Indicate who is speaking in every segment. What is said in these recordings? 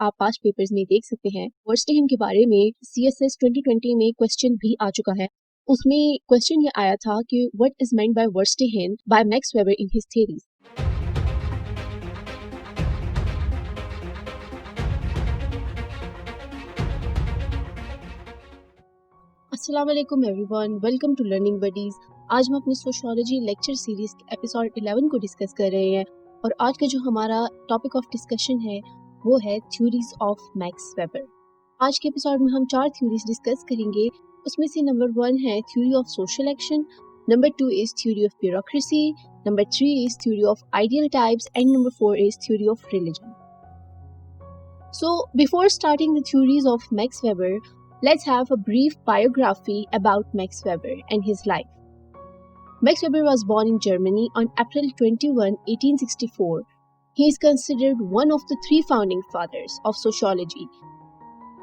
Speaker 1: आप past papers में देख सकते हैं। वर्स्टेहन के बारे में CSS 2020 में क्वेश्चन भी आ चुका है। उसमें क्वेश्चन ये आया था कि what is meant by Verstehen by Max Weber in his theories. अस्सलाम वालेकुम everyone, welcome to Learning Buddies. आज हम अपनी सोशियोलॉजी लेक्चर सीरीज के एपिसोड 11 को डिस्कस कर रहे हैं और आज का जो हमारा टॉपिक ऑफ डिस्कशन है वो है थ्योरीज ऑफ मैक्स वेबर। आज के एपिसोड में हम 4 थ्योरीज डिस्कस करेंगे। उसमें से नंबर 1 है theory of social action, number 2 is theory of bureaucracy, number 3 is theory of ideal types and number 4 is theory of religion. So before starting the theories of Max Weber, let's have a brief biography about Max Weber and his life. Max Weber was born in Germany on April 21, 1864. He is considered one of the 3 founding fathers of sociology.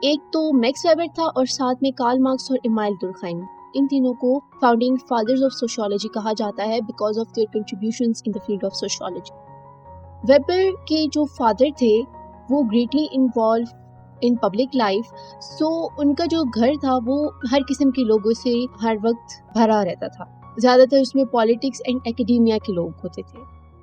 Speaker 1: एक तो max weber था और साथ में Karl Marx और Emmanuel Durkheim. इन तीनों को फाउंडिंग फादर्स ऑफ सोशियोलॉजी कहा जाता है because of their contributions in the field of sociology. Weber के जो फादर थे वो greatly involved in public life, so उनका जो घर था वो हर किस्म के लोगों से हर वक्त भरा रहता था। ज़्यादातर उसमें पॉलिटिक्स एंड एकेडेमिया के लोग होते थे।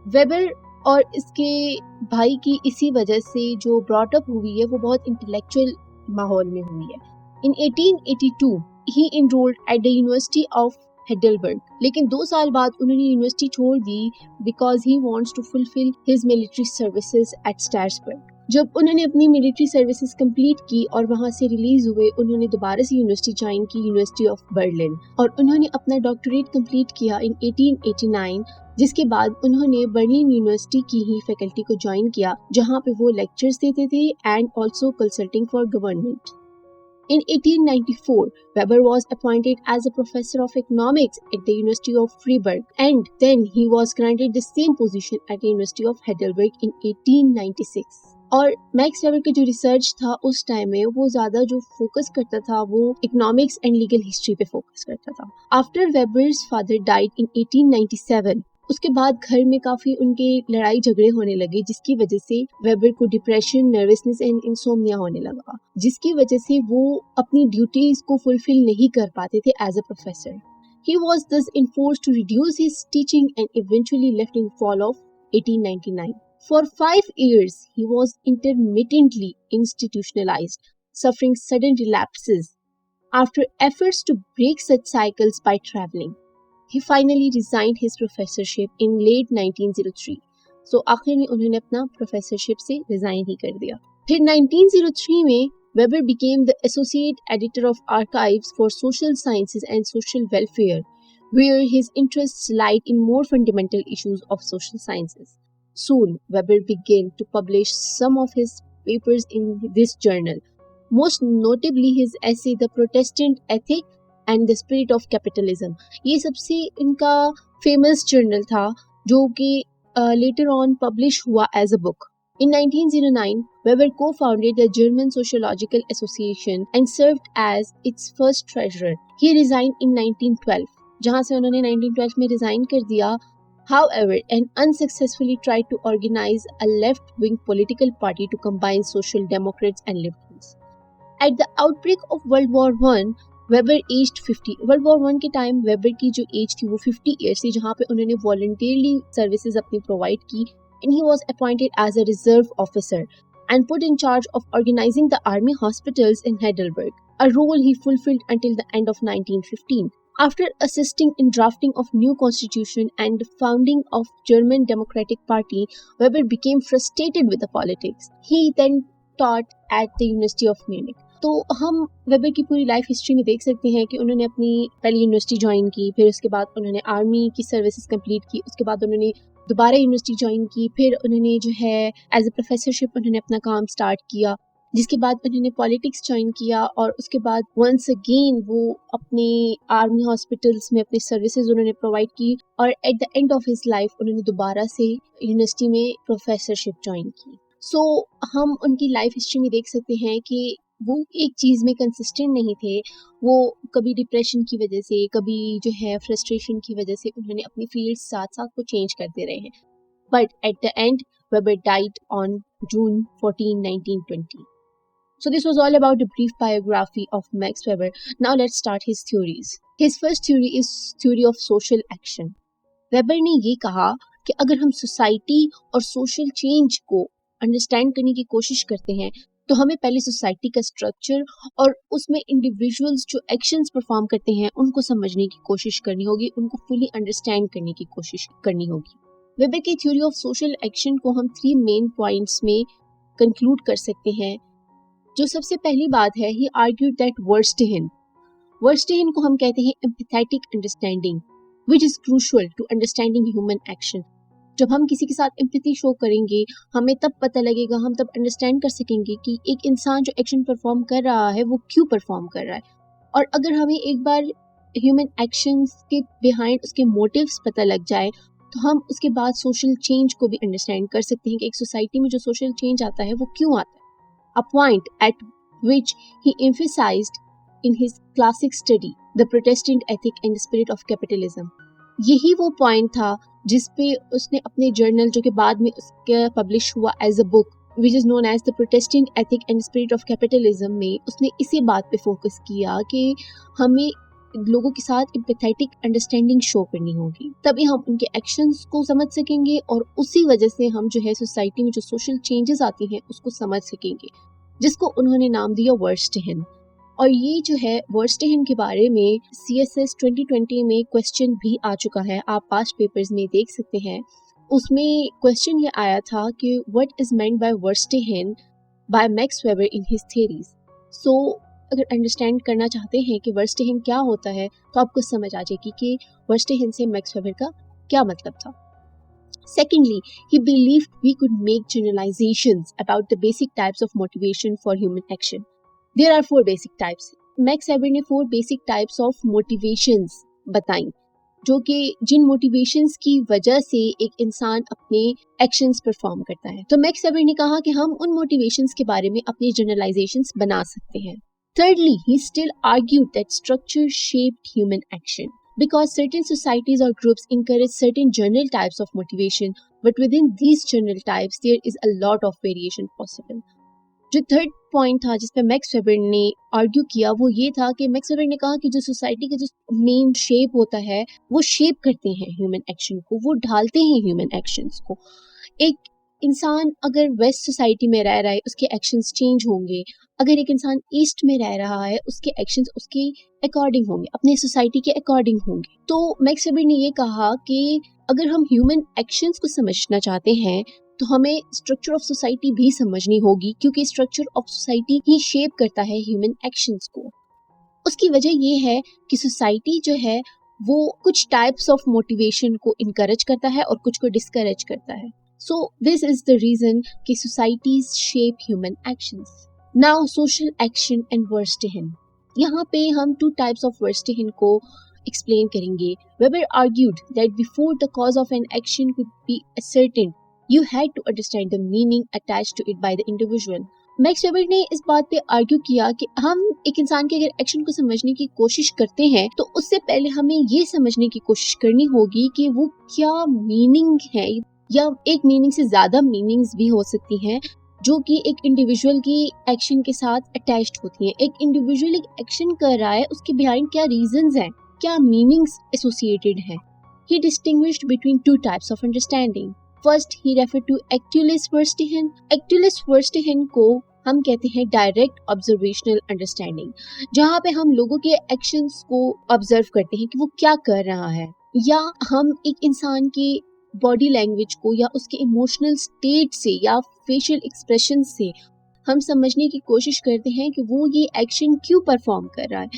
Speaker 1: वेबर और इसके भाई की इसी वजह से जो ब्रॉटअप हुई है वो बहुत इंटेलेक्चुअल माहौल में हुई है। In 1882 he enrolled at the university of Heidelberg, लेकिन 2 साल बाद उन्होंने यूनिवर्सिटी छोड़ दी because he wants to fulfil his military services at Strasbourg. जब उन्होंने अपनी मिलिट्री सर्विसेज कंप्लीट की और वहां से रिलीज हुए, उन्होंने दोबारा से यूनिवर्सिटी ज्वाइन की, यूनिवर्सिटी ऑफ बर्लिन, और उन्होंने अपना डॉक्टरेट कंप्लीट किया इन 1889। जिसके बाद उन्होंने बर्लिन यूनिवर्सिटी की ही फैकल्टी को ज्वाइन किया जहां पे वो लेक्चर्स देते थे and also consulting for government. In 1894, Weber was appointed as a professor of economics at the University of Freiburg, and then he was granted the same position at the University of Heidelberg in 1896. और max weber का जो research था उस time में वो ज्यादा जो focus करता था वो इकोनॉमिक्स एंड लीगल हिस्ट्री पे फोकस करता था। After Weber's father died in 1897, उसके बाद घर में काफी उनके लड़ाई झगड़े होने लगे जिसकी वजह से वेबर को डिप्रेशन, नर्वसनेस एंड इंसोम्निया होने लगा, जिसकी वजह से वो अपनी ड्यूटीज को फुलफिल नहीं कर पाते थे as a professor. He was thus enforced to reduce his teaching and eventually left in fall of 1899. For 5 years, he was intermittently institutionalized, suffering sudden relapses. After efforts to break such cycles by traveling, he finally resigned his professorship in late 1903. So आखिर में उन्होंने अपना professorship से resign ही कर दिया। फिर 1903 में Weber became the associate editor of Archives for Social Sciences and Social Welfare, where his interests lied in more fundamental issues of social sciences. Soon, Weber began to publish some of his papers in this journal, most notably his essay The Protestant Ethic and the Spirit of Capitalism. ये सबसे इनका famous journal था जो कि later on publish हुआ as a book. In 1909, Weber co-founded the German Sociological Association and served as its first treasurer. He resigned in 1912, जहां से उन्होंने 1912 में रिजाइन कर दिया. However, and unsuccessfully tried to organize a left-wing political party to combine social democrats and liberals. At the outbreak of World War I, Weber aged 50. World War I के time weber की जो as थी वो 50 years थी, जहाँ पे उन्होंने voluntarily services अपनी प्रोवाइड की, and he was appointed as a reserve officer and put in charge of organizing the army hospitals in Heidelberg, a role he fulfilled until the end of 1915. After assisting in drafting of new constitution and the founding of German Democratic Party, Weber became frustrated with the politics. He then taught at the University of Munich. तो हम weber की पूरी life history में देख सकते हैं कि उन्होंने अपनी पहली यूनिवर्सिटी ज्वाइन की, फिर उसके बाद उन्होंने आर्मी की सर्विसेज कंप्लीट की, उसके बाद उन्होंने दोबारा यूनिवर्सिटी ज्वाइन की, फिर उन्होंने जो है एज अ प्रोफेसरशिप उन्होंने अपना काम स्टार्ट किया, जिसके बाद उन्होंने पॉलिटिक्स ज्वाइन किया और उसके बाद वंस अगेन वो अपने आर्मी हॉस्पिटल्स में अपनी सर्विसेज उन्होंने प्रोवाइड की और at the end of his life उन्होंने दोबारा से यूनिवर्सिटी में प्रोफेसरशिप ज्वाइन की। सो हम उनकी लाइफ हिस्ट्री में देख सकते हैं कि वो एक चीज़ में कंसिस्टेंट नहीं थे। वो कभी डिप्रेशन की वजह से, कभी जो है फ्रस्ट्रेशन की वजह से उन्होंने अपनी फील्ड साथ साथ को चेंज करते रहे हैं। But at the end Weber died on June 14, 1920. So this was all about the brief biography of Max Weber. Now let's start his theories. His first theory is theory of social action. Weber ने ये कहा कि अगर हम society और social change को understand करने की कोशिश करते हैं तो हमें पहले सोसाइटी का स्ट्रक्चर और उसमें इंडिविजुअल्स जो एक्शंस परफॉर्म करते हैं उनको समझने की कोशिश करनी होगी, उनको फुली अंडरस्टैंड करने की कोशिश करनी होगी। वेबर की थ्योरी ऑफ सोशल एक्शन को हम 3 मेन पॉइंट्स में कंक्लूड कर सकते हैं। जो सबसे पहली बात है, ही आर्ग्यूड दैट वर्स्टेहिन को हम कहते हैं empathetic understanding which is crucial to understanding human action. जब हम किसी के साथ एम्पैथी शो करेंगे, हमें तब पता लगेगा, हम तब अंडरस्टैंड कर सकेंगे कि एक इंसान जो एक्शन परफॉर्म कर रहा है वो क्यों परफॉर्म कर रहा है। और अगर हमें एक बार ह्यूमन एक्शंस के बिहाइंड उसके मोटिव्स पता लग जाए तो हम उसके बाद सोशल चेंज को भी अंडरस्टैंड कर सकते हैं कि एक सोसाइटी में जो सोशल चेंज आता है वो क्यों आता है। A point at which he emphasized in his classic study, The Protestant Ethic and Spirit of Capitalism. यही वो पॉइंट था जिस पे उसने अपने जर्नल, जो कि बाद में उसका पब्लिश हुआ as a book, which is known as The Protestant Ethic and Spirit of Capitalism, में उसने इसी बात पे फोकस किया कि हमें लोगों के साथ एम्पैथेटिक अंडरस्टैंडिंग शो करनी होगी, तभी हम उनके एक्शंस को समझ सकेंगे और उसी वजह से हम जो है सोसाइटी में जो सोशल चेंजेस आती हैं उसको समझ सकेंगे, जिसको उन्होंने नाम दिया वर्स्टेहिन। और ये जो है वर्स्टेहिन के बारे में CSS 2020 में क्वेश्चन भी आ चुका है, आप पास्ट पेपर्स में देख सकते हैं। उसमें क्वेश्चन ये आया था कि what is meant by verstehen by Max Weber in his theories. So अगर अंडरस्टैंड करना चाहते हैं कि वर्स्टेहिन क्या होता है तो आपको समझ आ जाएगी कि वर्स्टेहिन से मैक्स वेबर का क्या मतलब था। Secondly, he believed we could make generalizations about the basic types of motivation for human action. There are 4 basic types. Max वेबर ने 4 basic types of motivations बताई, जो कि जिन मोटिवेशंस की वजह से एक इंसान अपने एक्शंस परफॉर्म करता है। तो मैक्स वेबर ने कहा कि हम उन मोटिवेशंस के बारे में अपने जनरलाइजेशंस बना सकते हैं। Thirdly, he still argued that structure shaped human action. Because certain societies or groups encourage certain general types of motivation, but within these general types there is a lot of variation possible. जो third point था जिस पे max वेबर ने argue किया वो ये था कि मैक्स वेबर ने कहा कि जो सोसाइटी का जो मेन शेप होता है वो शेप करते हैं ह्यूमन एक्शन को, वो ढालते हैं ह्यूमन एक्शंस को। एक इंसान अगर वेस्ट सोसाइटी में रह रहा है उसके एक्शंस चेंज होंगे, अगर एक इंसान ईस्ट में रह रहा है उसके एक्शंस उसके अकॉर्डिंग होंगे, अपने सोसाइटी के अकॉर्डिंग होंगे। तो मैक्स वेबर ने ये कहा कि अगर हम ह्यूमन एक्शंस को समझना चाहते हैं तो हमें स्ट्रक्चर ऑफ सोसाइटी भी समझनी होगी, क्योंकि structure of society he shape करता है ह्यूमन एक्शंस को। उसकी वजह ये है कि सोसाइटी जो है वो कुछ टाइप्स ऑफ मोटिवेशन को इनकरेज करता है और कुछ को डिस्करेज करता है। So this is the reason कि societies shape human actions. Now social action and verstehen. यहाँ पे हम 2 टाइप्स ऑफ वर्स्टेहिन को एक्सप्लेन करेंगे। Weber argued that before the cause of an action could be ascertained, you had to understand the meaning attached to it by the individual. Max वेबर ने इस बात पे आर्ग्यू किया कि हम एक इंसान के अगर एक्शन को समझने की कोशिश करते हैं तो उससे पहले हमें ये समझने की कोशिश करनी होगी कि वो क्या मीनिंग है, या एक मीनिंग से ज्यादा मीनिंग्स भी हो सकती हैं जो कि एक इंडिविजुअल की एक्शन के साथ अटैच्ड होती हैं। एक इंडिविजुअल एक एक्शन कर रहा है, उसके बिहाइंड क्या रीजंस हैं, क्या मीनिंग्स एसोसिएटेड हैं। He distinguished between 2 types of understanding. First he refer to actualist verstehen. Actualist verstehen को हम कहते हैं डायरेक्ट ऑब्जर्वेशनल अंडरस्टैंडिंग, जहाँ पे हम लोगों के एक्शंस को ऑब्जर्व करते हैं कि वो क्या कर रहा है, या हम एक इंसान के बॉडी लैंग्वेज को या उसके इमोशनल स्टेट से या फेशियल एक्सप्रेशन से हम समझने की कोशिश करते हैं कि वो ये एक्शन क्यों परफॉर्म कर रहा है।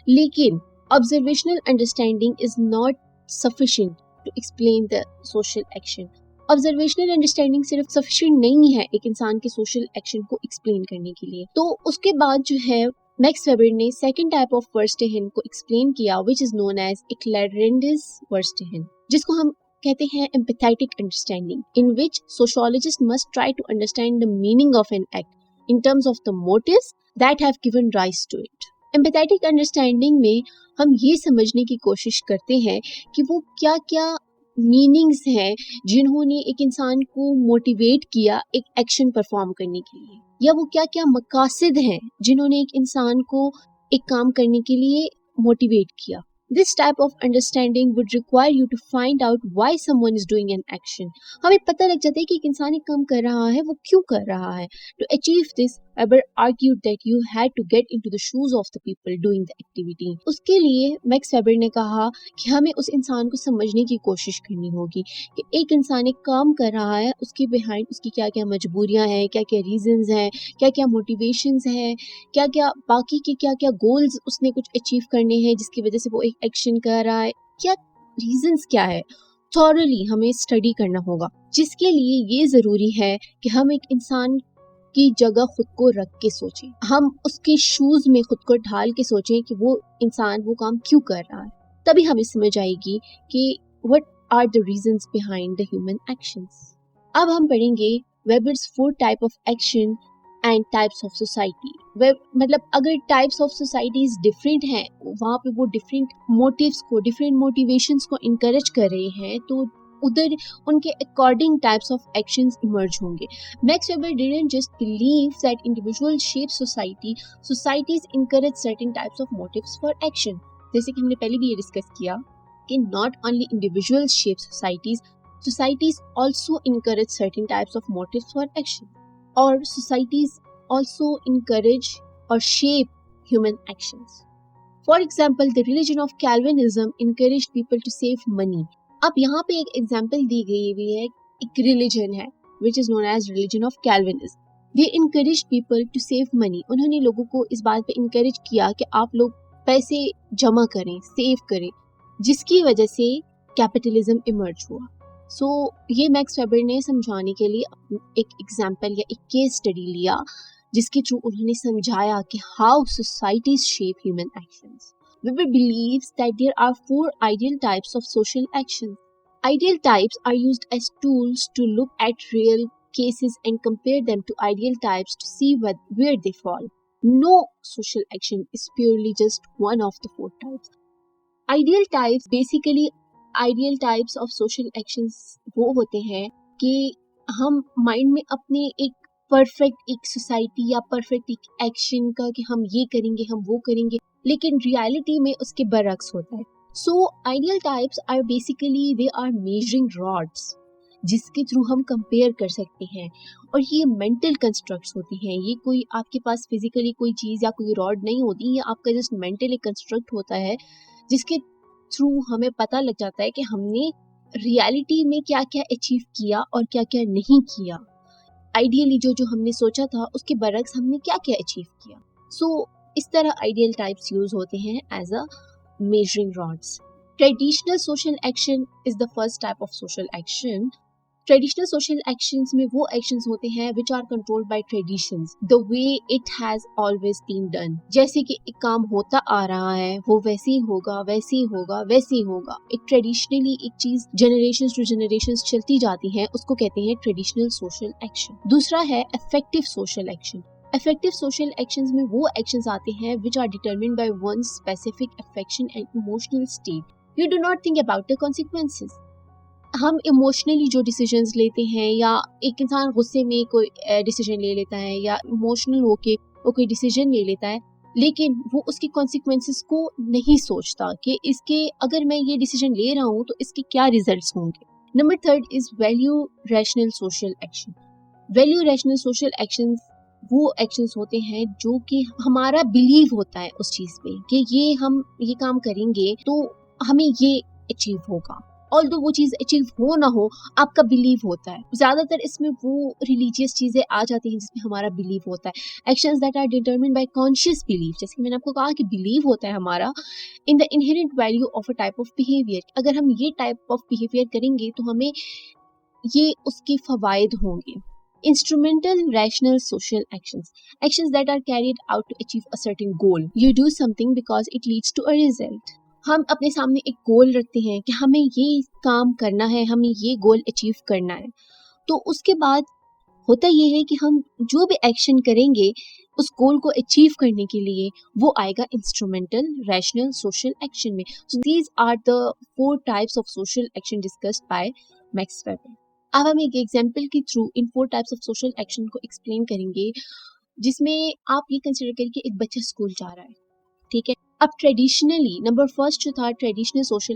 Speaker 1: लेकिन observational understanding is not sufficient to explain the social action. Observational understanding सिर्फ सफिशिएंट नहीं है एक इंसान के सोशल एक्शन को एक्सप्लेन करने के लिए। तो उसके बाद जो है मैक्स वेबर ने सेकंड टाइप ऑफ वर्स्टेहिन को एक्सप्लेन किया, which is known as erklärendes Verstehen, जिसको हम कहते हैं empathetic understanding, in which sociologist must try to understand the meaning of an act in terms of the motives that have given rise to it. Empathetic understanding में हम ये समझने की कोशिश करते हैं कि वो क्या क्या मीनिंग्स हैं जिन्होंने एक इंसान को मोटिवेट किया एक एक्शन परफॉर्म करने के लिए, या वो क्या क्या मकासद हैं जिन्होंने एक इंसान को एक काम करने के लिए मोटिवेट किया। This type of understanding would require you to find out why someone is doing an action. हमें पता लग जाता है कि एक इंसान एक काम कर रहा है, वो क्यों कर रहा है। To achieve this, Weber argued that you had to get into the shoes of the people doing the activity. उसके लिए मैक्स वेबर ने कहा कि हमें उस इंसान को समझने की कोशिश करनी होगी कि एक इंसान एक काम कर रहा है, उसके बिहाइंड उसकी क्या क्या मजबूरियां हैं, क्या क्या रीजंस हैं, क्या क्या मोटिवेशंस हैं, क्या क्या बाकी के क्या क्या गोल्स उसने कुछ अचीव करने हैं जिसकी वजह से वो एक एक्शन कर रहा है, क्या रीजंस क्या है, थॉरली हमें स्टडी करना होगा। जिसके लिए ये जरूरी है कि हम एक इंसान की जगह खुद को रख के सोचें, हम उसके शूज में खुद को ढाल के सोचें कि वो इंसान वो काम क्यों कर रहा है। तभी हमें समझ आएगी कि what are the reasons behind the human actions. अब हम पढ़ेंगे Weber's 4 type of action and types of society. मतलब अगर टाइप्स ऑफ सोसाइटीज डिफरेंट हैं, वहाँ पे वो डिफरेंट मोटिव्स को, डिफरेंट मोटिवेशंस को इनकरेज कर रहे हैं, तो उधर उनके according types of actions emerge होंगे। Max Weber didn't just believe that individual shape society, societies encourage certain types of motives for action. जैसे कि हमने पहले भी ये डिस्कस किया कि not only individual shape societies, societies also encourage certain types of motives for action, or societies also encourage or shape human actions. For example, the religion of Calvinism encouraged people to save money. अब यहाँ पे एक example दी गई हुई है, एक religion है which is known as religion of Calvinism. They encouraged people to save money. उन्होंने लोगों को इस बात पे encourage किया कि आप लोग पैसे जमा करें, सेव करें, जिसकी वजह से कैपिटलिज्म इमर्ज हुआ। सो ये मैक्स वेबर ने समझाने के लिए एक एग्जाम्पल या एक केस स्टडी लिया जिसके थ्रू उन्होंने समझाया कि how societies shape human actions. Weber believes that there are 4 ideal types of social actions. Ideal types are used as tools to look at real cases and compare them to ideal types to see where they fall. No social action is purely just one of the 4 types. Ideal types basically ideal types of social actions वो होते हैं कि हम mind में अपने एक perfect एक society या परफेक्ट एक एक्शन का कि हम ये करेंगे, हम वो करेंगे, लेकिन रियलिटी में उसके बरक्स होता है। So ideal types are basically they are measuring rods जिसके थ्रू हम कंपेयर कर सकते हैं, और ये मेंटल कंस्ट्रक्ट्स होती हैं। ये कोई आपके पास फिजिकली कोई चीज़ या कोई रॉड नहीं होती, ये आपका जस्ट मेंटल एक कंस्ट्रक्ट होता है जिसके थ्रू हमें पता लग जाता है कि हमने रियलिटी में क्या क्या अचीव किया और क्या क्या नहीं किया। आइडियली जो जो हमने सोचा था उसके बरक्स हमने क्या क्या अचीव किया। सो इस तरह आइडियल टाइप्स यूज होते हैं as a measuring rods. Traditional social action is the first type of social action. Traditional social actions में वो एक्शंस होते हैं which are controlled by traditions, the way it has always been done. जैसे कि एक काम होता आ रहा है, वो वैसे ही होगा, वैसे ही होगा, वैसे ही होगा। एक ट्रेडिशनली एक चीज जनरेशंस टू जनरेशंस चलती जाती है, उसको कहते हैं ट्रेडिशनल सोशल एक्शन। दूसरा है effective social action. Effective social actions में वो एक्शंस आते हैं which are determined by one specific affection and emotional state. You do not think about the consequences. हम इमोशनली जो डिसीजंस लेते हैं, या एक इंसान गुस्से में कोई डिसीजन ले लेता है या इमोशनल होके वो कोई डिसीजन ले लेता है, लेकिन वो उसके कॉन्सिक्वेंसेस को नहीं सोचता कि इसके अगर मैं ये डिसीजन ले रहा हूँ तो इसके क्या रिजल्ट्स होंगे। Number 3 is value rational social action. Value rational social actions वो एक्शंस होते हैं जो कि हमारा बिलीव होता है उस चीज पे कि ये हम ये काम करेंगे तो हमें ये अचीव होगा, ऑल्दो वो चीज अचीव हो ना हो, आपका बिलीव होता है। ज्यादातर इसमें वो रिलीजियस चीजें आ जाती हैं जिसमें हमारा बिलीव होता है। Actions that are determined by conscious believe, जैसे कि मैंने आपको कहा कि बिलीव होता है हमारा in the inherent value of a type of behaviour. अगर हम ये टाइप ऑफ बिहेवियर करेंगे तो हमें ये उसके फवायद होंगे। Instrumental rational social actions, actions that are carried out to achieve a certain goal. You do something because it leads to a result. हम अपने सामने एक गोल रखते हैं कि हमें ये काम करना है, हमें ये गोल अचीव करना है, तो उसके बाद होता ये है कि हम जो भी एक्शन करेंगे उस गोल को अचीव करने के लिए वो आएगा इंस्ट्रूमेंटल, रैशनल, सोशल एक्शन में। So these are the 4 types of social action discussed by Max Weber. अब हम एक एग्जांपल के थ्रू इन 4 टाइप्स ऑफ सोशल एक्शन को एक्सप्लेन करेंगे, जिसमें आप ये कंसीडर करिए कि एक बच्चा स्कूल जा रहा है, ठीक है। अब ट्रेडिशनली नंबर फर्स्ट जो था ट्रेडिशनल सोशल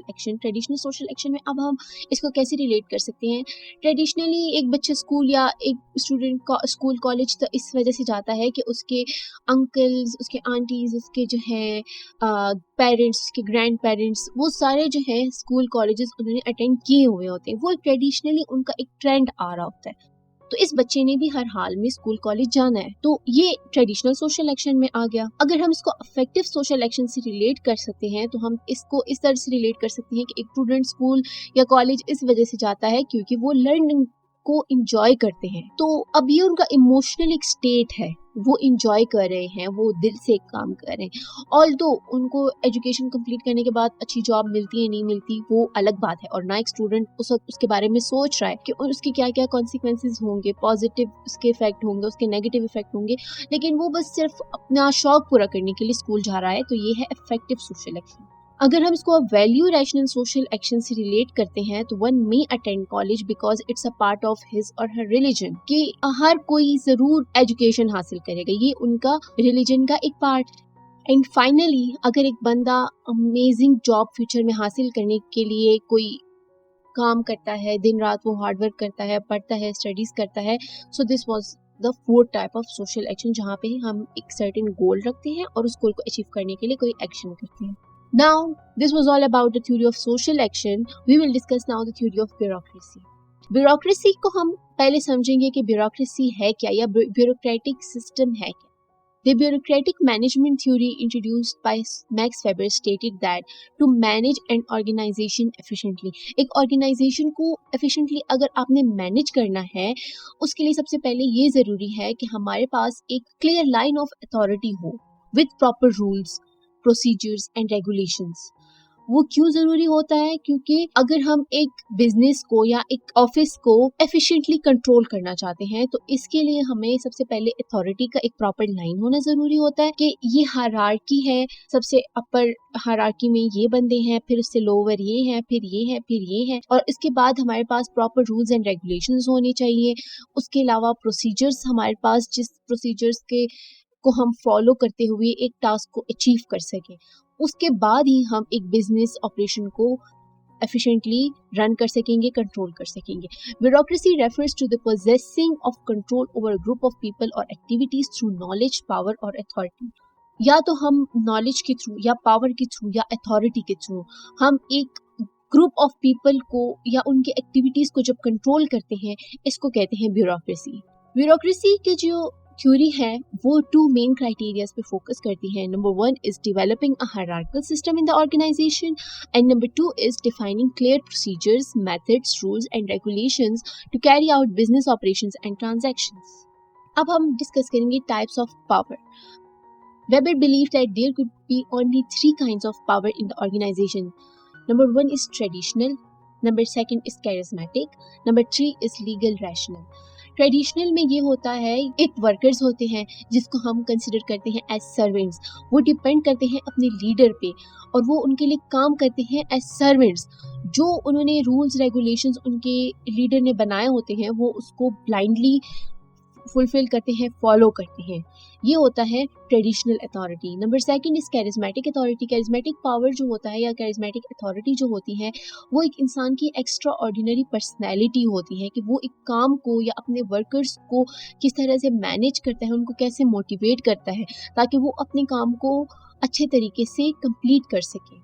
Speaker 1: एक्शन में अब हम इसको कैसे रिलेट कर सकते हैं। ट्रेडिशनली एक बच्चा स्कूल या एक स्टूडेंट का स्कूल कॉलेज तो इस वजह से जाता है कि उसके अंकल्स, उसके आंटीज, उसके जो है पेरेंट्स, उसके ग्रैंड पेरेंट्स, वो सारे जो है स्कूल कॉलेजेस उन्होंने अटेंड किए हुए होते हैं। वो ट्रेडिशनली उनका एक ट्रेंड आ रहा होता है, तो इस बच्चे ने भी हर हाल में स्कूल कॉलेज जाना है, तो ये ट्रेडिशनल सोशल एक्शन में आ गया। अगर हम इसको अफेक्टिव सोशल एक्शन से रिलेट कर सकते हैं तो हम इसको इस तरह से रिलेट कर सकते हैं कि एक स्टूडेंट स्कूल या कॉलेज इस वजह से जाता है क्योंकि वो लर्निंग को इंजॉय करते हैं। तो अब ये उनका इमोशनल एक स्टेट है, वो इंजॉय कर रहे हैं, वो दिल से काम कर रहे हैं। ऑल्दो उनको एजुकेशन कंप्लीट करने के बाद अच्छी जॉब मिलती है नहीं मिलती वो अलग बात है, और ना एक स्टूडेंट उस वक्त उसके बारे में सोच रहा है कि उसके क्या क्या कॉन्सिक्वेंसेज होंगे, पॉजिटिव उसके इफेक्ट होंगे, उसके नेगेटिव इफेक्ट होंगे, लेकिन वो बस सिर्फ अपना शौक पूरा करने के लिए स्कूल जा रहा है। तो ये है इफेक्टिव सोशल एक्शन। अगर हम इसको वैल्यू रैशनल सोशल एक्शन से रिलेट करते हैं तो one may attend college because it's a part of his और हर रिलीजन, कि हर कोई जरूर एजुकेशन हासिल करेगा, ये उनका रिलीजन का एक पार्ट है। एंड फाइनली अगर एक बंदा अमेजिंग जॉब फ्यूचर में हासिल करने के लिए कोई काम करता है, दिन रात वो हार्ड वर्क करता है, पढ़ता है, स्टडीज करता है, so this was the 4 type of social action, जहाँ पे हम एक सर्टेन गोल रखते हैं और उस गोल को अचीव करने के लिए कोई एक्शन करते हैं। Now, this was all about the theory of social action. We will discuss now the theory of bureaucracy. Bureaucracy को हम पहले समझेंगे कि bureaucracy है क्या या bureaucratic system है क्या। The bureaucratic management theory introduced by Max Weber stated that to manage an organization efficiently, एक organization को efficiently अगर आपने manage करना है, उसके लिए सबसे पहले ये ज़रूरी है कि हमारे पास एक clear line of authority हो with proper rules, procedures and regulations. वो क्यों जरूरी होता है? क्योंकि अगर हम एक बिजनेस को या एक ऑफिस को एफिशिएंटली कंट्रोल करना चाहते हैं तो इसके लिए हमें सबसे पहले अथॉरिटी का एक प्रॉपर लाइन होना जरूरी होता है कि ये हायरार्की है, सबसे अपर हायरार्की में ये बंदे हैं, फिर उससे लोअर ये हैं, फिर ये है, फिर ये है, और इसके बाद हमारे पास प्रॉपर रूल्स एंड रेगुलेशंस होने चाहिए। उसके अलावा प्रोसीजर्स हमारे पास, जिस प्रोसीजर्स के को हम फॉलो करते हुए एक टास्क को अचीव कर सकें, उसके बाद ही हम एक बिजनेस ऑपरेशन को एफिशिएंटली रन कर सकेंगे, कंट्रोल कर सकेंगे। Bureaucracy refers to the possessing of control over group of people और एक्टिविटीज थ्रू नॉलेज, पावर और अथॉरिटी। या तो हम नॉलेज के थ्रू या पावर के थ्रू या अथॉरिटी के थ्रू हम एक ग्रुप ऑफ पीपल को या उनके एक्टिविटीज को जब कंट्रोल करते हैं, इसको कहते हैं ब्यूरोक्रेसी। ब्यूरोक्रेसी के जो थ्योरी है वो 2 मेन क्राइटेरियाज पे फोकस करती है। Number 1 is developing a hierarchical system in the organisation and number 2 is defining clear procedures, methods, rules and regulations to carry out business operations and transactions. अब हम discuss करेंगे types of power. Weber believed that there could be only 3 kinds of power in the organization. Number 1 is traditional, number 2 is charismatic, number 3 is legal rational. Traditional में ये होता है, एक workers होते हैं जिसको हम कंसिडर करते हैं एज सर्वेंट्स। वो डिपेंड करते हैं अपने लीडर पे और वो उनके लिए काम करते हैं एज सर्वेंट्स। जो उन्होंने रूल्स रेगुलेशंस उनके लीडर ने बनाए होते हैं वो उसको ब्लाइंडली फुलफिल करते हैं, फॉलो करते हैं। ये होता है traditional authority. Number 2 is charismatic authority. Charismatic power जो होता है या कैरिज्मेटिक अथॉरिटी जो होती है वो एक इंसान की एक्स्ट्रा ऑर्डिनरी पर्सनैलिटी होती है कि वो एक काम को या अपने वर्कर्स को किस तरह से मैनेज करता है, उनको कैसे मोटिवेट करता है ताकि वो अपने काम को अच्छे तरीके से कंप्लीट कर सके।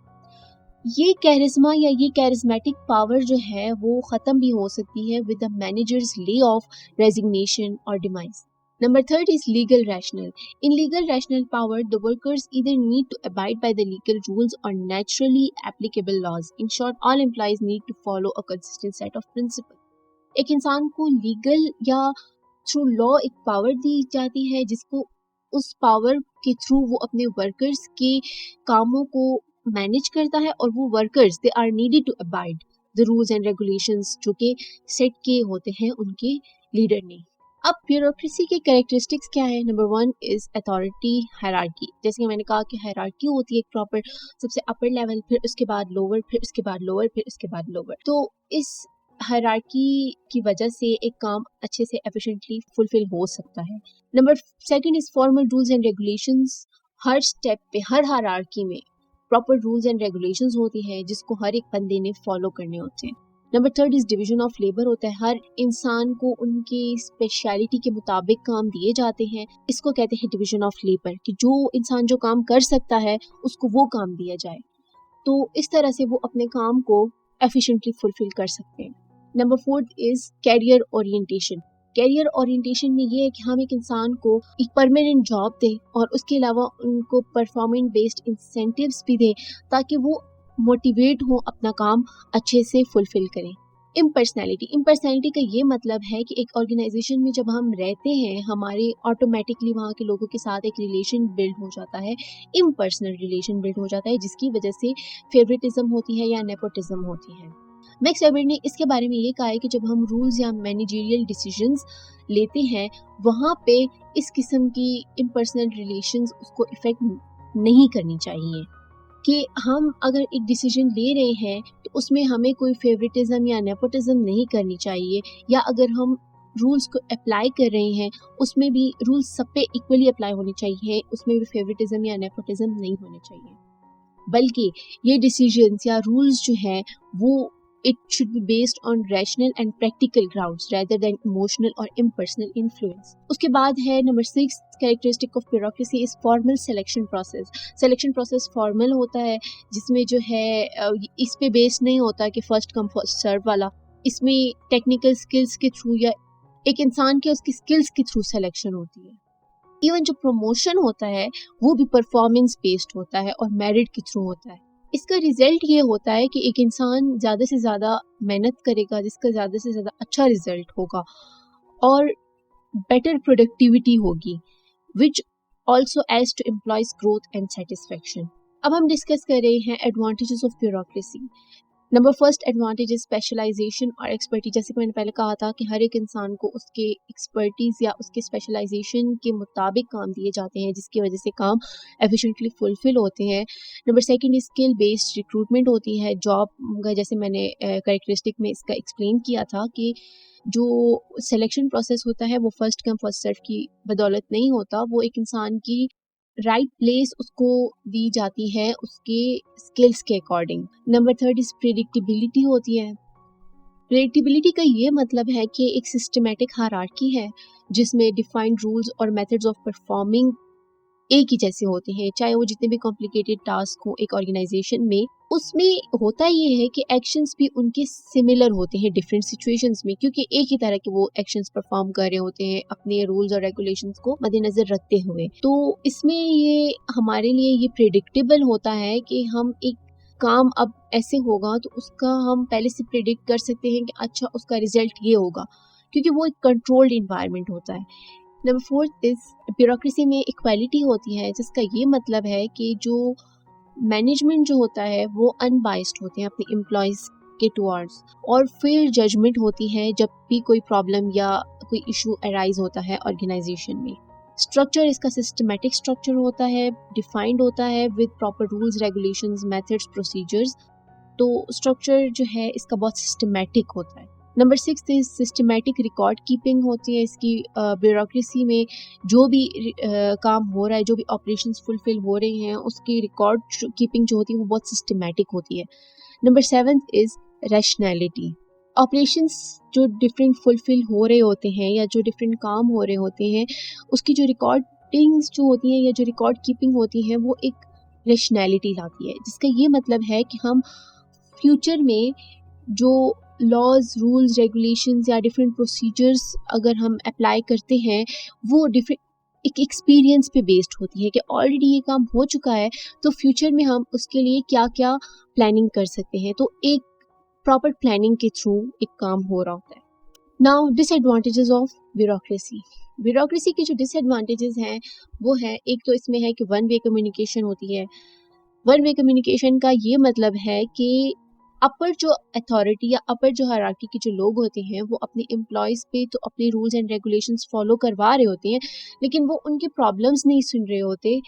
Speaker 1: ये कैरिज्मा या ये कैरिज्मेटिक पावर जो है वो ख़त्म भी हो सकती है with the managers lay off, resignation और demise. Number 3 is legal rational. In legal rational power, the workers either need to abide by the legal rules or naturally applicable laws. In short, all employees need to follow a consistent set of principles. एक इंसान को legal या through law एक power दी जाती है जिसको उस power के थ्रू वो अपने वर्कर्स के कामों को मैनेज करता है और वो workers they are needed to abide the rules and regulations जो कि सेट किए होते हैं उनके लीडर ने। अब ब्यूरोक्रेसी के कैरेक्टरिस्टिक्स क्या है? Number 1 is authority hierarchy. जैसे कि मैंने कहा कि हायरार्की होती है एक प्रॉपर, सबसे अपर लेवल, फिर उसके बाद लोअर, फिर उसके बाद लोअर, फिर उसके बाद लोअर। तो इस हायरार्की की वजह से एक काम अच्छे से एफिशिएंटली फुलफिल हो सकता है। Number 2 is formal rules and regulations. Her step पे, हर हायरार्की में प्रॉपर रूल्स एंड रेगुलेशंस होती है जिसको हर एक बंदे ने फॉलो करने होते हैं। Number 3 is division of labour होता है। हर इंसान को उनकी स्पेशलिटी के मुताबिक काम दिए जाते हैं। इसको कहते हैं डिवीजन ऑफ लेबर, कि जो इंसान जो काम कर सकता है उसको वो काम दिया जाए, तो इस तरह से वो अपने काम को एफिशिएंटली फुलफिल कर सकते हैं। Number 4 is career orientation. Career orientation में ये है कि हम एक इंसान को एक परमानेंट जॉब दें और उसके अलावा उनको परफॉर्मेंस बेस्ड इंसेंटिव्स भी दें ताकि वो मोटिवेट हो अपना काम अच्छे से फुलफिल करें। इम्पर्सनैलिटी का ये मतलब है कि एक ऑर्गेनाइजेशन में जब हम रहते हैं हमारे ऑटोमेटिकली वहाँ के लोगों के साथ एक रिलेशन बिल्ड हो जाता है, इम्पर्सनल रिलेशन बिल्ड हो जाता है, जिसकी वजह से फेवरेटिज्म होती है या नेपोटिज्म होती है। मैक्स वेबर ने इसके बारे में ये कहा है कि जब हम रूल्स या मैनेजरियल डिसीजंस लेते हैं वहाँ पे इस किस्म की इम्पर्सनल रिलेशंस उसको इफेक्ट नहीं करनी चाहिए, कि हम अगर एक डिसीजन ले रहे हैं तो उसमें हमें कोई फेवरेटिज्म या नेपोटिज्म नहीं करनी चाहिए, या अगर हम रूल्स को अप्लाई कर रहे हैं उसमें भी रूल्स सब पे इक्वली अप्लाई होने चाहिए, उसमें भी फेवरेटिज्म या नेपोटिज्म नहीं होने चाहिए, बल्कि ये डिसीजंस या रूल्स जो हैं वो it should be based on rational and practical grounds rather than emotional और इम्पर्सनल इन्फ्लुएंस। उसके बाद है number 6 characteristic of bureaucracy is formal selection process. Selection process formal होता है जिसमें जो है इस पे बेस्ड नहीं होता कि फर्स्ट कम फर्स्ट सर्व वाला, इसमें टेक्निकल स्किल्स के थ्रू या एक इंसान के उसकी स्किल्स के थ्रू सिलेक्शन होती है। इवन जो प्रमोशन होता है वो भी परफॉर्मेंस बेस्ड होता है और मेरिट के थ्रू होता है। इसका रिजल्ट ये होता है कि एक इंसान ज़्यादा से ज़्यादा मेहनत करेगा जिसका ज़्यादा से ज़्यादा अच्छा रिजल्ट होगा और बेटर प्रोडक्टिविटी होगी, which also aids to employees growth and satisfaction. अब हम डिस्कस कर रहे हैं advantages of bureaucracy. Number first advantage is specialisation और एक्सपर्टीज। जैसे कि मैंने पहले कहा था कि हर एक इंसान को उसके एक्सपर्टीज या उसके स्पेशलाइजेशन के मुताबिक काम दिए जाते हैं जिसकी वजह से काम एफिशिएंटली फुलफिल होते हैं। Number second is skill based recruitment होती है जॉब का, जैसे मैंने कैरेक्टरिस्टिक में इसका एक्सप्लेन किया था कि जो सिलेक्शन प्रोसेस होता है वो फर्स्ट कम फर्स्ट सर्व की बदौलत नहीं होता, वो एक इंसान की राइट प्लेस उसको दी जाती है उसके स्किल्स के according. Number third is predictability होती है। प्रेडिक्टेबिलिटी का ये मतलब है कि एक सिस्टमेटिक हायरार्की है जिसमें डिफाइंड रूल्स और मेथड्स ऑफ परफॉर्मिंग एक ही जैसे होते हैं, चाहे वो जितने भी कॉम्प्लिकेटेड टास्क हो एक ऑर्गेनाइजेशन में। उसमें होता ये है कि एक्शंस भी उनके सिमिलर होते हैं डिफरेंट सिचुएशंस में, क्योंकि एक ही तरह के वो एक्शंस परफॉर्म कर रहे होते हैं अपने रूल्स और रेगुलेशंस को मद्देनजर रखते हुए। तो इसमें ये हमारे लिए ये प्रेडिक्टेबल होता है कि हम एक काम अब ऐसे होगा तो उसका हम पहले से प्रिडिक्ट कर सकते हैं कि अच्छा उसका रिजल्ट ये होगा, क्योंकि वो एक कंट्रोल्ड इन्वायरमेंट होता है। नंबर फोर्थ इज ब्यूरोक्रेसी में इक्वालिटी होती है, जिसका ये मतलब है कि जो मैनेजमेंट जो होता है वो अनबाइस्ड होते हैं अपने एम्प्लॉयज़ के टुवर्ड्स, और फेयर जजमेंट होती है जब भी कोई प्रॉब्लम या कोई इशू अराइज होता है ऑर्गेनाइजेशन में। स्ट्रक्चर इसका सिस्टमेटिक स्ट्रक्चर होता है, डिफाइंड होता है with proper rules regulations methods procedures. तो स्ट्रक्चर जो है इसका बहुत सिस्टमेटिक होता है। Number 6 is systematic record keeping होती है इसकी ब्यूरोक्रेसी में। जो भी काम हो रहा है, जो भी ऑपरेशंस फुलफिल हो रहे हैं, उसकी रिकॉर्ड कीपिंग जो होती है वो बहुत सिस्टमेटिक होती है। Number 7 is rationality. ऑपरेशंस जो डिफरेंट फुलफिल हो रहे होते हैं या जो डिफरेंट काम हो रहे होते हैं, उसकी जो रिकॉर्डिंग्स जो होती हैं या जो रिकॉर्ड कीपिंग होती है वो एक रैशनैलिटी लाती है, जिसका ये मतलब है कि हम फ्यूचर में जो लॉज रूल्स रेगुलेशंस या डिफरेंट प्रोसीजर्स अगर हम अप्लाई करते हैं वो डिफरेंट एक एक्सपीरियंस पे बेस्ड होती है कि ऑलरेडी ये काम हो चुका है तो फ्यूचर में हम उसके लिए क्या क्या प्लानिंग कर सकते हैं। तो एक प्रॉपर प्लानिंग के थ्रू एक काम हो रहा होता है। Now disadvantages of bureaucracy. Bureaucracy के जो डिसएडवांटेजेस हैं वो है, एक तो इसमें है कि वन वे कम्युनिकेशन होती है। वन वे कम्युनिकेशन का ये मतलब है कि अपर जो अथॉरिटी या अपर जो हायरार्की के जो लोग होते हैं वो अपने एम्प्लॉयज़ पे तो अपने रूल्स एंड रेगुलेशंस फॉलो करवा रहे होते हैं, लेकिन वो उनके प्रॉब्लम्स नहीं सुन रहे होते।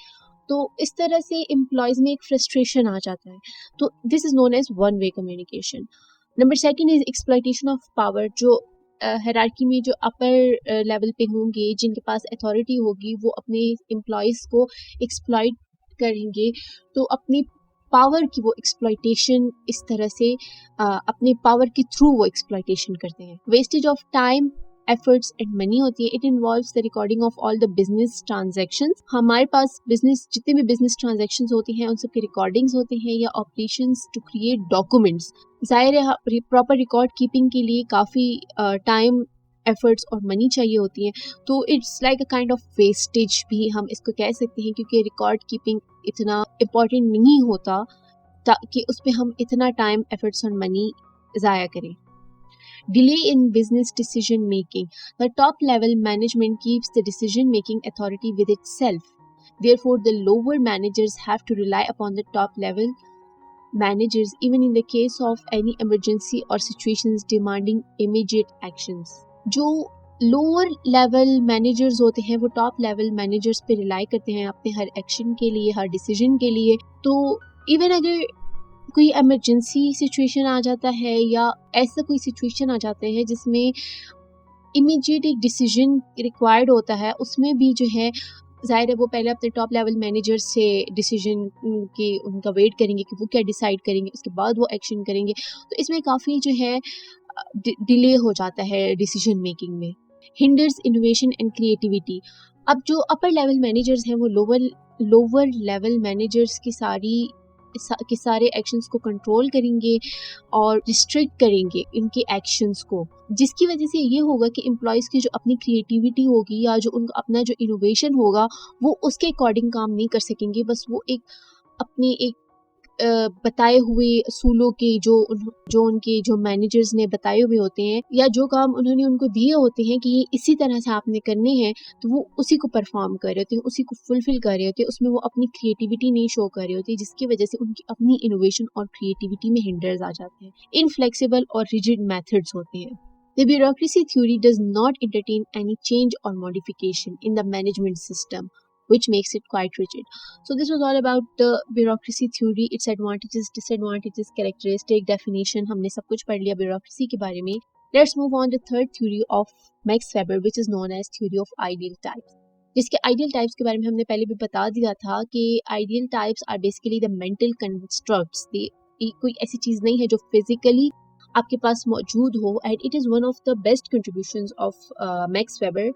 Speaker 1: तो इस तरह से एम्प्लॉयज़ में एक फ्रस्ट्रेशन आ जाता है। तो this is known as one way communication. Number second is exploitation of power. जो हायरार्की में जो अपर लेवल पे होंगे, जिनके पास अथॉरिटी होगी, वो अपने एम्प्लॉयज़ को एक्सप्लॉइट करेंगे। तो अपनी पावर की वो एक्सप्लॉइटेशन इस तरह से अपने पावर के थ्रू वो एक्सप्लॉइटेशन करते हैं। Wastage of time, efforts and money होती है। It involves the recording of all the business transactions. हमारे पास बिजनेस जितने भी बिजनेस ट्रांजैक्शंस होती हैं उन सब की रिकॉर्डिंग्स होती हैं या ऑपरेशंस टू क्रिएट डॉक्यूमेंट्स। ज़ाहिर है प्रॉपर रिकॉर्ड कीपिंग के लिए काफ़ी टाइम, एफर्ट्स और मनी चाहिए होती हैं। तो it's like a kind of wastage भी हम इसको कह सकते हैं, क्योंकि रिकॉर्ड कीपिंग इतना इम्पॉर्टेंट नहीं होता ताकि उस पे हम इतना टाइम, एफर्ट्स और मनी ज़ाया करें। Delay in business decision making. The top level management keeps the decision making authority with itself. Therefore, the lower managers have to rely upon the top level managers even in the case of any emergency or situations demanding immediate actions. जो lower level managers होते हैं वो top level managers पे rely करते हैं अपने हर action के लिए, हर डिसीजन के लिए। तो इवन अगर कोई इमरजेंसी सिचुएशन आ जाता है या ऐसा कोई सिचुएशन आ जाता है जिसमें इमीडिएट एक डिसीजन रिक्वायर्ड होता है, उसमें भी जो है ज़ाहिर है वो पहले अपने टॉप लेवल मैनेजर से डिसीजन की उनका वेट करेंगे कि वो क्या डिसाइड करेंगे, उसके बाद वो एक्शन करेंगे। तो इसमें काफ़ी जो है डिले हो जाता है डिसीजन मेकिंग में। Hinders innovation and creativity. अब जो अपर लेवल मैनेजर्स हैं वो लोअर लेवल मैनेजर्स की सारे एक्शंस को कंट्रोल करेंगे और रिस्ट्रिक्ट करेंगे इनके एक्शंस को, जिसकी वजह से ये होगा कि एम्प्लॉयज़ की जो अपनी क्रिएटिविटी होगी या जो उनका अपना जो इनोवेशन होगा वो उसके अकॉर्डिंग काम नहीं कर सकेंगे। बस वो एक अपनी एक बताए हुए असूलों के जो उनके जो मैनेजर्स ने बताए हुए होते हैं या जो काम उन्होंने उनको दिए होते हैं कि ये इसी तरह से आपने करने हैं, तो वो उसी को परफॉर्म कर रहे होते हैं, उसी को फुलफिल कर रहे होते हैं। उसमें वो अपनी क्रिएटिविटी नहीं शो कर रहे होते, जिसकी वजह से उनकी अपनी इनोवेशन और क्रिएटिविटी में हिंडर्स आ जाते हैं। इनफ्लेक्सिबल और रिजिड मेथड्स होते हैं। The bureaucracy theory does not entertain any change or modification in the management system, which makes it quite rigid. So this was all about the bureaucracy theory, its advantages, disadvantages, characteristic, definition. हमने सब कुछ पढ़ लिया bureaucracy के बारे में. Let's move on to the third theory of Max Weber, which is known as theory of ideal types. जिसके ideal types के बारे में हमने पहले भी बता दिया था कि ideal types are basically the mental constructs. कोई ऐसी चीज़ नहीं है जो physically आपके पास मौजूद हो, and it is one of the best contributions of max weber.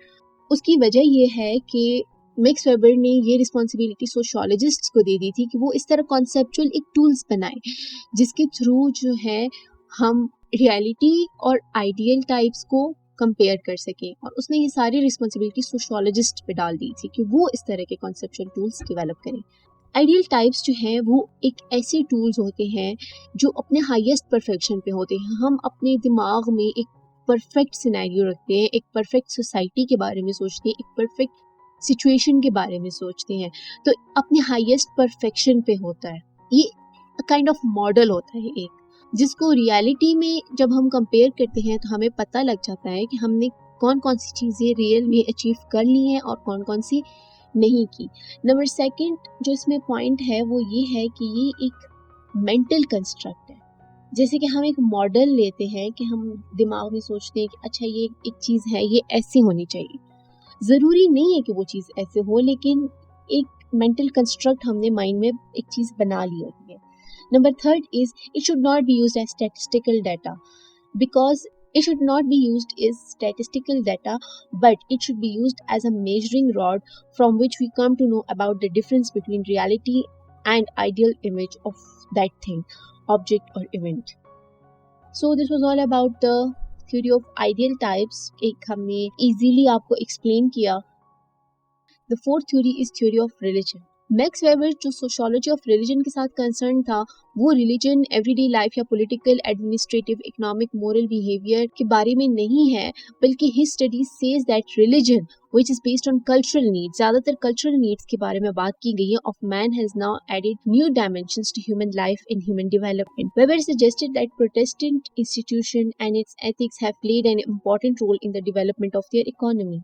Speaker 1: उसकी वजह ये है कि मैक्स वेबर ने ये रिस्पॉन्सिबिलिटी सोशियोलॉजिस्ट्स को दे दी थी कि वो इस तरह कॉन्सेप्चुअल एक टूल्स बनाए जिसके थ्रू जो है हम रियलिटी और आइडियल टाइप्स को कंपेयर कर सकें, और उसने ये सारी रिस्पॉन्सिबिलिटी सोशियोलॉजिस्ट पे डाल दी थी कि वो इस तरह के कॉन्सेप्चुअल टूल्स डेवलप करें। आइडियल टाइप्स जो हैं वो एक ऐसे टूल्स होते हैं जो अपने हाईएस्ट परफेक्शन पे होते हैं। हम अपने दिमाग में एक परफेक्ट सिनेरियो रखते हैं, एक परफेक्ट सोसाइटी के बारे में सोचते हैं, एक परफेक्ट सिचुएशन के बारे में सोचते हैं, तो अपने हाईएस्ट परफेक्शन पे होता है। ये काइंड ऑफ मॉडल होता है एक, जिसको रियलिटी में जब हम कंपेयर करते हैं तो हमें पता लग जाता है कि हमने कौन कौन सी चीज़ें रियल में अचीव कर ली हैं और कौन कौन सी नहीं की। नंबर सेकंड जो इसमें पॉइंट है वो ये है कि ये एक मेंटल कंस्ट्रक्ट है। जैसे कि हम एक मॉडल लेते हैं कि हम दिमाग में सोचते हैं कि अच्छा ये एक चीज़ है, ये ऐसी होनी चाहिए। ज़रूरी नहीं है कि वो चीज़ ऐसे हो, लेकिन एक मेंटल कंस्ट्रक्ट हमने माइंड में एक चीज़ बना ली होती है। Number third is it should not be used as statistical data, because it should not be used as statistical data, but it should be used as a measuring rod from which we come to know about the difference between reality and ideal image of that thing, object or event. So this was all about the theory of ideal types. एक हमने easily आपको explain किया. The fourth theory is theory of religion. Max weber जो sociology of religion के साथ concern था, वो religion everyday life या political, administrative, economic, moral behaviour के बारे में नहीं है, बल्कि his study says that religion which is based on cultural needs, ज़्यादातर cultural needs के बारे में बात की गई है, of man has now added new dimensions to human life and human development. Weber suggested that Protestant institution and its ethics have played an important role in the development of their economy.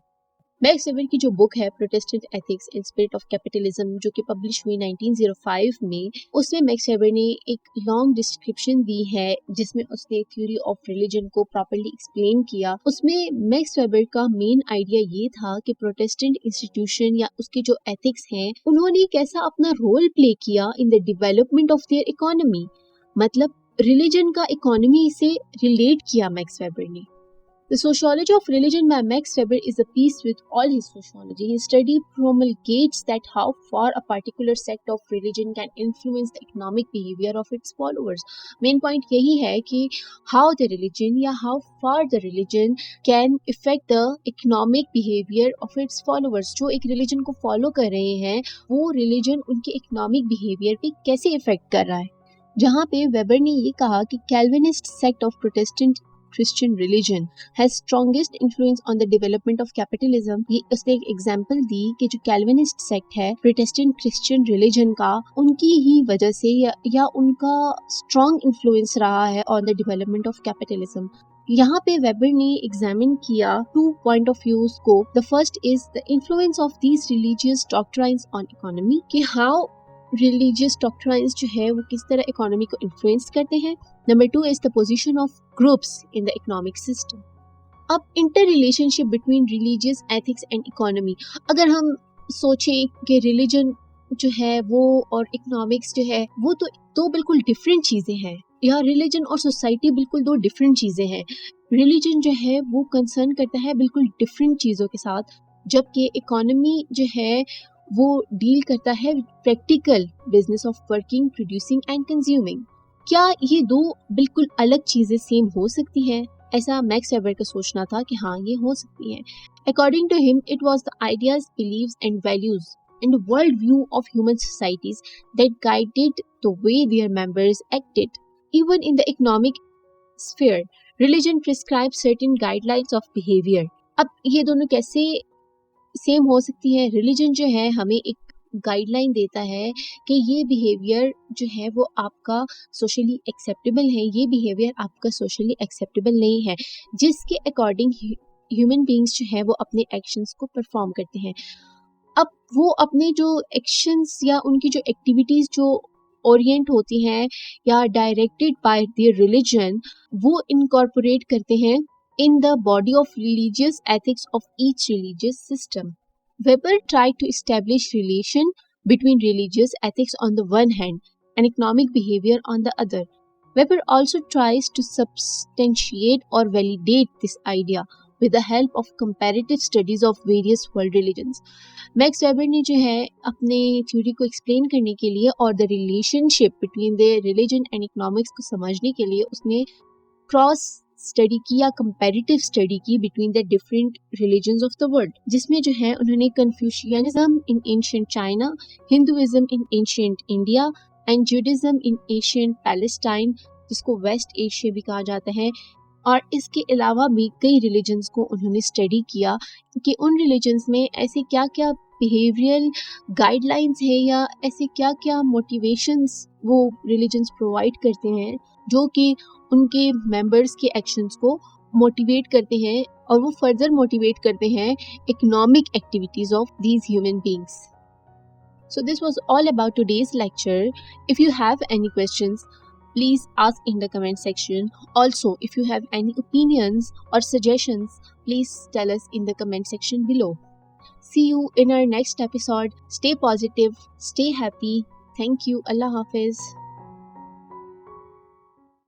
Speaker 1: Max weber की जो book है Protestant ethics in spirit of capitalism, जो कि publish हुई 1905 में, उसमें max वेबर ने एक लॉन्ग डिस्क्रिप्शन दी है जिसमें उसने थ्योरी ऑफ रिलीजन को प्रॉपर्ली एक्सप्लेन किया। उसमें मैक्स वेबर का मेन आइडिया ये था कि प्रोटेस्टेंट इंस्टीट्यूशन या उसके जो एथिक्स हैं, उन्होंने कैसा अपना रोल प्ले किया in the development of their economy, मतलब रिलीजन का इकोनॉमी से रिलेट किया मैक्स वेबर ने। The sociology of religion by Max Weber is a piece with all his sociology. His study promulgates that how far a particular sect of religion can influence the economic behavior of its followers. Main point यही है कि how the religion या how far the religion can affect the economic behavior of its followers. जो एक religion को follow कर रहे हैं, वो religion उनके economic behavior पे कैसे affect कर रहा है। जहाँ पे वेबर ने ये कहा कि Calvinist sect of Protestant Christian religion has strongest influence on the development of capitalism. ये उसने एक एग्जाम्पल दी कि जो कैल्विनिस्ट सेक्ट है प्रोटेस्टेंट क्रिश्चियन रिलीजन का, उनकी ही वजह से या उनका स्ट्रॉन्ग इन्फ्लुएंस रहा है on the development of capitalism. यहाँ पे वेबर ने एग्जामिन किया 2 पॉइंट ऑफ व्यूज को। The first is the influence of these religious doctrines on economy, कि हाउ रिलीजियस डॉक्ट्राइन्स जो है वो किस तरह इकोनॉमी को इन्फ्लुएंस करते हैं। Number 2 is the position of groups in the economic system. अब interrelationship between religious ethics and economy, अगर हम सोचें कि रिलीजन जो है वो और इकोनॉमिक्स जो है वो तो बिल्कुल डिफरेंट चीज़ें हैं, या रिलीजन और सोसाइटी बिल्कुल 2 डिफरेंट चीज़ें हैं। रिलीजन जो है वो कंसर्न करता है बिल्कुल डिफरेंट चीज़ों के साथ, जबकि इकोनॉमी जो है वो डील करता है practical business of working, producing and consuming. क्या ये 2 बिल्कुल अलग चीजें सेम हो सकती हैं? ऐसा मैक्स वेबर का सोचना था कि हाँ, ये हो सकती हैं। According to him, it was the ideas, believes and values and world view of human societies that guided the way their members acted. Even in the economic sphere, religion prescribe certain guidelines of behaviour. अब ये दोनों कैसे same हो सकती है? Religion जो है हमें एक गाइडलाइन देता है कि ये बिहेवियर जो है वो आपका सोशली एक्सेप्टेबल है, ये बिहेवियर आपका सोशली एक्सेप्टेबल नहीं है, जिसके अकॉर्डिंग ह्यूमन बीइंग्स जो है वो अपने एक्शंस को परफॉर्म करते हैं। अब वो अपने जो एक्शंस या उनकी जो एक्टिविटीज जो ओरिएंट होती हैं या डायरेक्टेड बाय देयर रिलीजन, वो इनकॉर्पोरेट करते हैं in the body of religious ethics of each religious system. Weber tried to establish relation between religious ethics on the one hand and economic behavior on the other. Weber also tries to substantiate or validate this idea with the help of comparative studies of various world religions. Max वेबर ने जो है अपने theory को explain करने के लिए और the relationship between the religion and economics को समझने के लिए उसने क्रॉस स्टडी की या कंपैरेटिव स्टडी की between the different religions of the world, जिसमें जो है उन्होंने Confucianism in ancient China, Hinduism in ancient India and Judaism in ancient Palestine, जिसको वेस्ट एशिया भी कहा जाता है, और इसके अलावा भी कई रिलीजन्स को उन्होंने स्टडी किया कि उन रिलीजन्स में ऐसे क्या क्या बिहेवियरल गाइडलाइंस है या ऐसे क्या क्या मोटिवेशंस वो रिलीजन्स प्रोवाइड करते हैं जो कि उनके मेंबर्स के एक्शंस को मोटिवेट करते हैं और वो फर्दर मोटिवेट करते हैं economic activities of these human beings. So this was all about today's lecture. If you have any questions, please ask in the comment section. Also, if you have any opinions or suggestions, please tell us in the comment section below. See you in our next episode. Stay positive, stay happy. Thank you. Allah Hafiz.